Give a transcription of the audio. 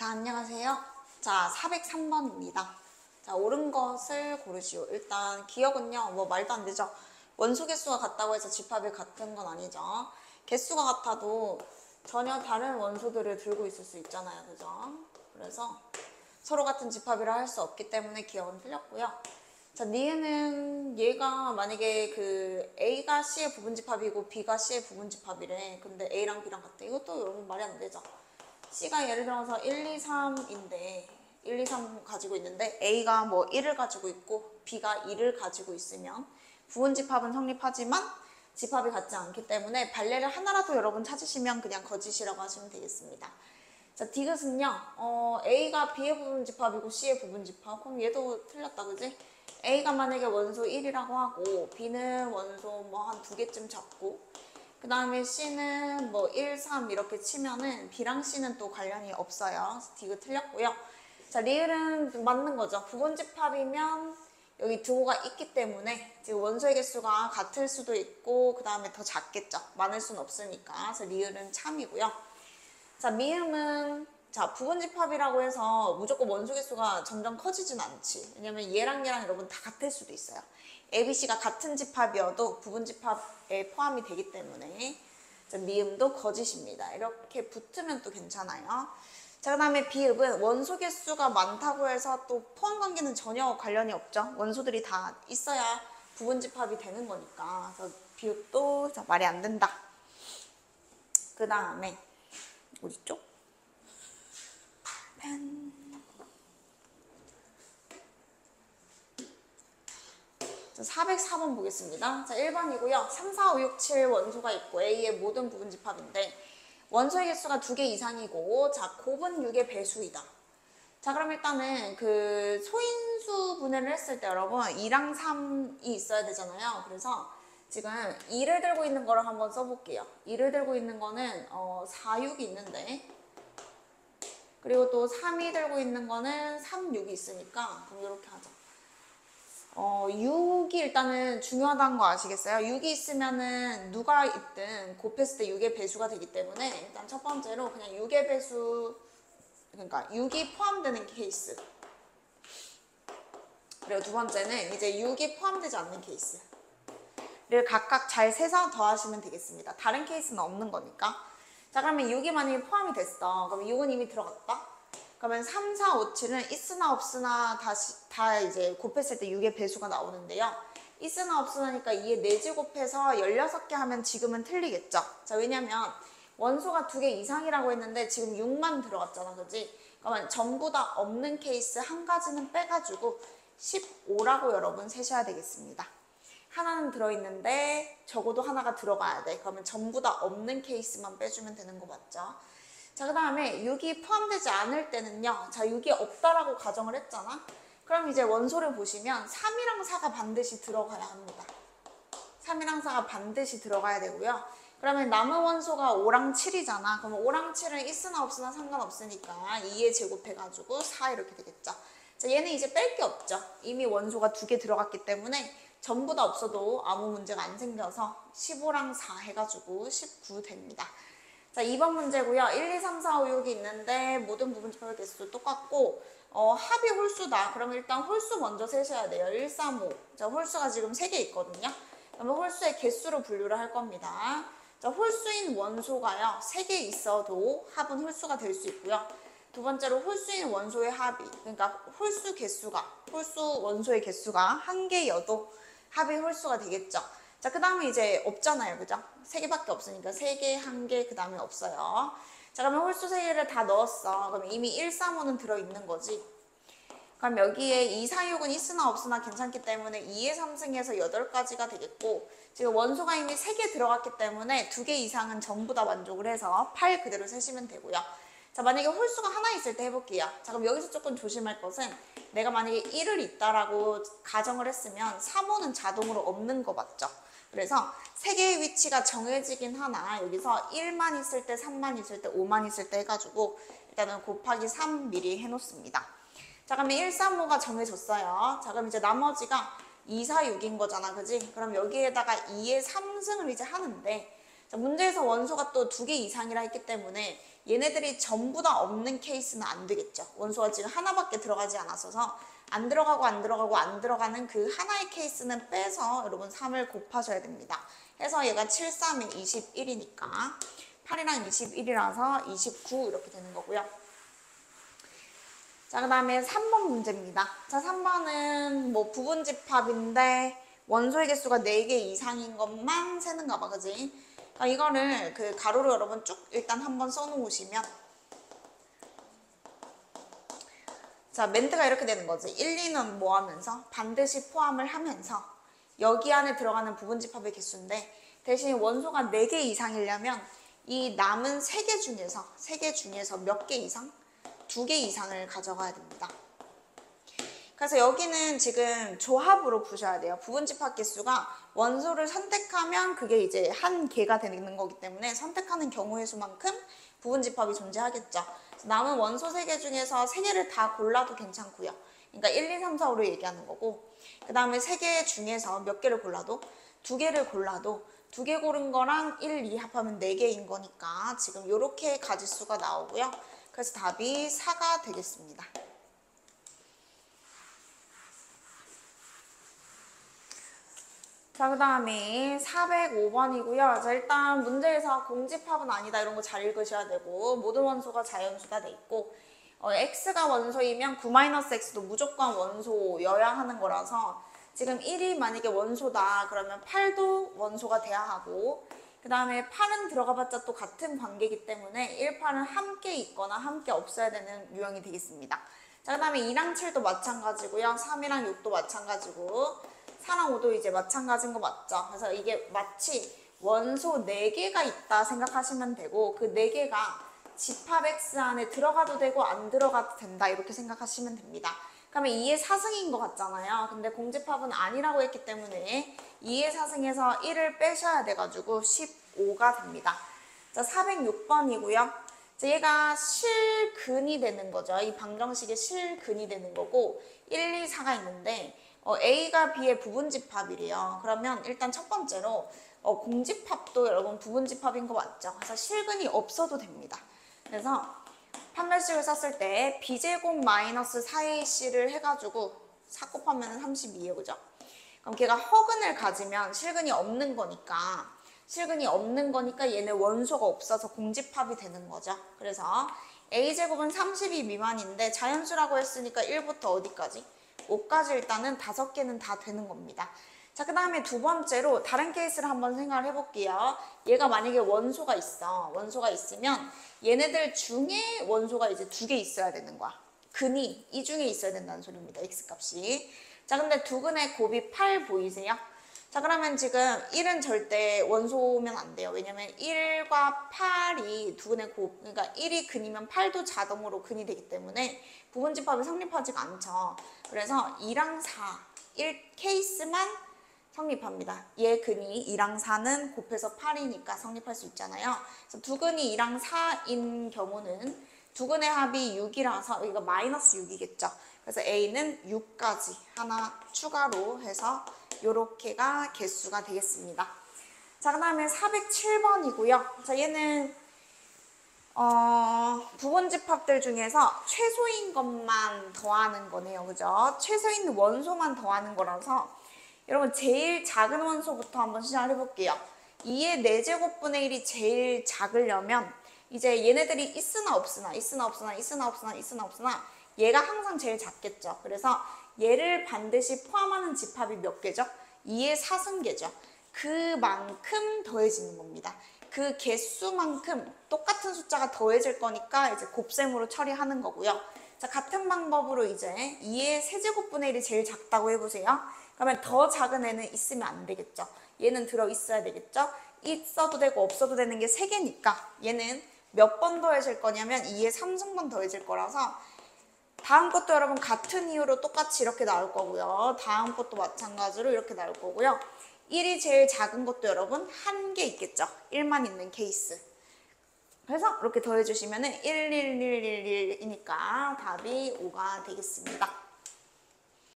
자, 안녕하세요. 자, 403번입니다. 자, 옳은 것을 고르시오. 일단 기억은요, 뭐 말도 안 되죠. 원소 개수가 같다고 해서 집합이 같은 건 아니죠. 개수가 같아도 전혀 다른 원소들을 들고 있을 수 있잖아요. 그죠? 그래서 서로 같은 집합이라 할 수 없기 때문에 기억은 틀렸고요. 자, 니은은 얘가 만약에 그 A가 C의 부분집합이고 B가 C의 부분집합이래. 근데 A랑 B랑 같대. 이것도 여러분 말이 안 되죠. C가 예를 들어서 1, 2, 3인데 1, 2, 3 가지고 있는데 A가 뭐 1을 가지고 있고 B가 2를 가지고 있으면 부분집합은 성립하지만 집합이 같지 않기 때문에 발레를 하나라도 여러분 찾으시면 그냥 거짓이라고 하시면 되겠습니다. 자, 디귿은요, A가 B의 부분집합이고 C의 부분집합. 그럼 얘도 틀렸다, 그지? A가 만약에 원소 1이라고 하고 B는 원소 뭐 한 2개쯤 잡고 그 다음에 C는 뭐 1, 3 이렇게 치면은 B랑 C는 또 관련이 없어요. 디귿 틀렸고요. 자, 리을은 맞는 거죠. 부분집합이면 여기 두호가 있기 때문에 지금 원소의 개수가 같을 수도 있고 그 다음에 더 작겠죠. 많을 수는 없으니까. 그래서 리을은 참이고요. 자, 미음은 자, 부분집합이라고 해서 무조건 원소 개수가 점점 커지진 않지. 왜냐면 얘랑 여러분 다 같을 수도 있어요. ABC가 같은 집합이어도 부분집합에 포함이 되기 때문에 자, 미음도 거짓입니다. 이렇게 붙으면 또 괜찮아요. 자, 그 다음에 비읍은 원소 개수가 많다고 해서 또 포함 관계는 전혀 관련이 없죠. 원소들이 다 있어야 부분집합이 되는 거니까. 그래서 비읍도 자, 말이 안 된다. 그 다음에 어디죠? 펜. 자, 404번 보겠습니다. 자, 1번이고요. 3, 4, 5, 6, 7 원소가 있고 A의 모든 부분집합인데 원소의 개수가 2개 이상이고 자, 곱은 6의 배수이다. 자, 그럼 일단은 그 소인수 분해를 했을 때 여러분 2랑 3이 있어야 되잖아요. 그래서 지금 2를 들고 있는 거를 한번 써볼게요. 2를 들고 있는 거는 4, 6이 있는데 그리고 또 3이 들고 있는 거는 3, 6이 있으니까 그럼 이렇게 하자. 6이 일단은 중요하다는 거 아시겠어요? 6이 있으면은 누가 있든 곱했을 때 6의 배수가 되기 때문에 일단 첫 번째로 그냥 6의 배수 그러니까 6이 포함되는 케이스 그리고 두 번째는 이제 6이 포함되지 않는 케이스를 각각 잘 세서 더하시면 되겠습니다. 다른 케이스는 없는 거니까. 자, 그러면 6이 만약에 포함이 됐어. 그러면 6은 이미 들어갔다. 그러면 3, 4, 5, 7은 있으나 없으나 다 이제 곱했을 때 6의 배수가 나오는데요. 있으나 없으나니까 2의 4지 곱해서 16개 하면 지금은 틀리겠죠. 자, 왜냐면 원소가 2개 이상이라고 했는데 지금 6만 들어갔잖아, 그지? 그러면 전부 다 없는 케이스 한 가지는 빼가지고 15라고 여러분 세셔야 되겠습니다. 하나는 들어있는데 적어도 하나가 들어가야 돼. 그러면 전부 다 없는 케이스만 빼주면 되는 거 맞죠? 자, 그 다음에 6이 포함되지 않을 때는요. 자, 6이 없다라고 가정을 했잖아. 그럼 이제 원소를 보시면 3이랑 4가 반드시 들어가야 합니다. 3이랑 4가 반드시 들어가야 되고요. 그러면 남은 원소가 5랑 7이잖아. 그러면 5랑 7은 있으나 없으나 상관없으니까 2에 제곱해가지고 4 이렇게 되겠죠. 자, 얘는 이제 뺄 게 없죠. 이미 원소가 2개 들어갔기 때문에 전부 다 없어도 아무 문제가 안 생겨서 15랑 4 해가지고 19 됩니다. 자, 2번 문제고요. 1, 2, 3, 4, 5, 6이 있는데 모든 부분집합의 개수도 똑같고 합이 홀수다. 그러면 일단 홀수 먼저 세셔야 돼요. 1, 3, 5. 자, 홀수가 지금 3개 있거든요. 그러면 홀수의 개수로 분류를 할 겁니다. 자, 홀수인 원소가요. 3개 있어도 합은 홀수가 될 수 있고요. 두 번째로 홀수인 원소의 합이 그러니까 홀수 원소의 개수가 1개여도 합이 홀수가 되겠죠. 자, 그 다음에 이제 없잖아요. 그죠? 3개밖에 없으니까 3개, 1개, 그 다음에 없어요. 자, 그러면 홀수 3개를 다 넣었어. 그럼 이미 1, 3, 5는 들어있는 거지. 그럼 여기에 2, 4, 6은 있으나 없으나 괜찮기 때문에 2의 3승에서 8가지가 되겠고 지금 원소가 이미 3개 들어갔기 때문에 2개 이상은 전부 다 만족을 해서 8 그대로 세시면 되고요. 자, 만약에 홀수가 하나 있을 때 해볼게요. 자, 그럼 여기서 조금 조심할 것은 내가 만약에 1을 있다라고 가정을 했으면 3, 5는 자동으로 없는 거 맞죠? 그래서 3개의 위치가 정해지긴 하나 여기서 1만 있을 때, 3만 있을 때, 5만 있을 때 해가지고 일단은 곱하기 3 미리 해놓습니다. 자, 그러면 1, 3, 5가 정해졌어요. 자, 그럼 이제 나머지가 2, 4, 6인 거잖아, 그지? 그럼 여기에다가 2의 3승을 이제 하는데 자, 문제에서 원소가 또 2개 이상이라 했기 때문에 얘네들이 전부 다 없는 케이스는 안 되겠죠. 원소가 지금 하나밖에 들어가지 않았어서 안 들어가고 안 들어가고 안 들어가는 그 하나의 케이스는 빼서 여러분 3을 곱하셔야 됩니다. 해서 얘가 7, 3이 21이니까 8이랑 21이라서 29 이렇게 되는 거고요. 자, 그 다음에 3번 문제입니다. 자, 3번은 뭐 부분집합인데 원소의 개수가 4개 이상인 것만 세는가 봐, 그지? 그러니까 이거를 그 가로로 여러분 쭉 일단 한번 써놓으시면, 자, 멘트가 이렇게 되는 거지. 1, 2는 뭐 하면서? 반드시 포함을 하면서 여기 안에 들어가는 부분집합의 개수인데 대신 원소가 4개 이상이려면 이 남은 3개 중에서 몇 개 이상? 2개 이상을 가져가야 됩니다. 그래서 여기는 지금 조합으로 푸셔야 돼요. 부분집합 개수가 원소를 선택하면 그게 이제 한 개가 되는 거기 때문에 선택하는 경우의 수만큼 부분집합이 존재하겠죠. 남은 원소 3개 중에서 3개를 다 골라도 괜찮고요. 그러니까 1, 2, 3, 4, 5를 얘기하는 거고, 그 다음에 3개 중에서 몇 개를 골라도 2개를 골라도 2개 고른 거랑 1, 2 합하면 4개인 거니까 지금 이렇게 가지수가 나오고요. 그래서 답이 4가 되겠습니다. 자, 그 다음에 405번이고요. 자, 일단 문제에서 공집합은 아니다 이런 거 잘 읽으셔야 되고, 모든 원소가 자연수가 돼 있고, x가 원소이면 9-x도 무조건 원소여야 하는 거라서 지금 1이 만약에 원소다 그러면 8도 원소가 돼야 하고, 그 다음에 8은 들어가봤자 또 같은 관계이기 때문에 1, 8은 함께 있거나 함께 없어야 되는 유형이 되겠습니다. 자, 그 다음에 2랑 7도 마찬가지고요. 3이랑 6도 마찬가지고 4랑 5도 이제 마찬가지인 거 맞죠? 그래서 이게 마치 원소 4개가 있다 생각하시면 되고, 그 4개가 집합 X 안에 들어가도 되고 안 들어가도 된다 이렇게 생각하시면 됩니다. 그러면 2의 4승인 것 같잖아요. 근데 공집합은 아니라고 했기 때문에 2의 4승에서 1을 빼셔야 돼가지고 15가 됩니다. 자, 406번이고요. 자, 얘가 실근이 되는 거죠. 이 방정식의 실근이 되는 거고 1, 2, 4가 있는데 A가 B의 부분집합이래요. 그러면 일단 첫 번째로 공집합도 여러분 부분집합인 거 맞죠? 그래서 실근이 없어도 됩니다. 그래서 판별식을 썼을 때 b제곱 마이너스 4ac를 해가지고 4 곱하면 32예요. 그죠? 그럼 걔가 허근을 가지면 실근이 없는 거니까 얘네 원소가 없어서 공집합이 되는 거죠. 그래서 a제곱은 32 미만인데 자연수라고 했으니까 1부터 어디까지? 5까지 일단은 5개는 다 되는 겁니다. 자, 그 다음에 두 번째로 다른 케이스를 한번 생각을 해볼게요. 얘가 만약에 원소가 있으면 얘네들 중에 원소가 이제 2개 있어야 되는 거야. 근이 이 중에 있어야 된다는 소리입니다. x값이. 자, 근데 두근의 곱이 8 보이세요? 자, 그러면 지금 1은 절대 원소면 안 돼요. 왜냐면 1과 8이 두근의 곱, 그러니까 1이 근이면 8도 자동으로 근이 되기 때문에 부분집합이 성립하지가 않죠. 그래서 2랑 4, 1 케이스만 성립합니다. 얘 근이 2랑 4는 곱해서 8이니까 성립할 수 있잖아요. 그래서 두 근이 2랑 4인 경우는 두 근의 합이 6이라서 여기가 마이너스 6이겠죠. 그래서 A는 6까지 하나 추가로 해서 요렇게가 개수가 되겠습니다. 자, 그 다음에 407번이고요. 자, 얘는 부분집합들 중에서 최소인 것만 더하는 거네요. 그죠? 최소인 원소만 더하는 거라서 여러분 제일 작은 원소부터 한번 시작을 해볼게요. 2의 4제곱분의 1이 제일 작으려면 이제 얘네들이 있으나 없으나 얘가 항상 제일 작겠죠. 그래서 얘를 반드시 포함하는 집합이 몇 개죠? 2의 4승계죠. 그만큼 더해지는 겁니다. 그 개수만큼 똑같은 숫자가 더해질 거니까 이제 곱셈으로 처리하는 거고요. 자, 같은 방법으로 이제 2의 세제곱분의 1이 제일 작다고 해보세요. 그러면 더 작은 애는 있으면 안 되겠죠. 얘는 들어있어야 되겠죠. 있어도 되고 없어도 되는 게 3개니까 얘는 몇 번 더해질 거냐면 2의 3승분 더해질 거라서 다음 것도 여러분 같은 이유로 똑같이 이렇게 나올 거고요. 다음 것도 마찬가지로 이렇게 나올 거고요. 1이 제일 작은 것도 여러분 1개 있겠죠. 1만 있는 케이스. 그래서 이렇게 더해주시면 1, 1, 1, 1, 1이니까 답이 5가 되겠습니다.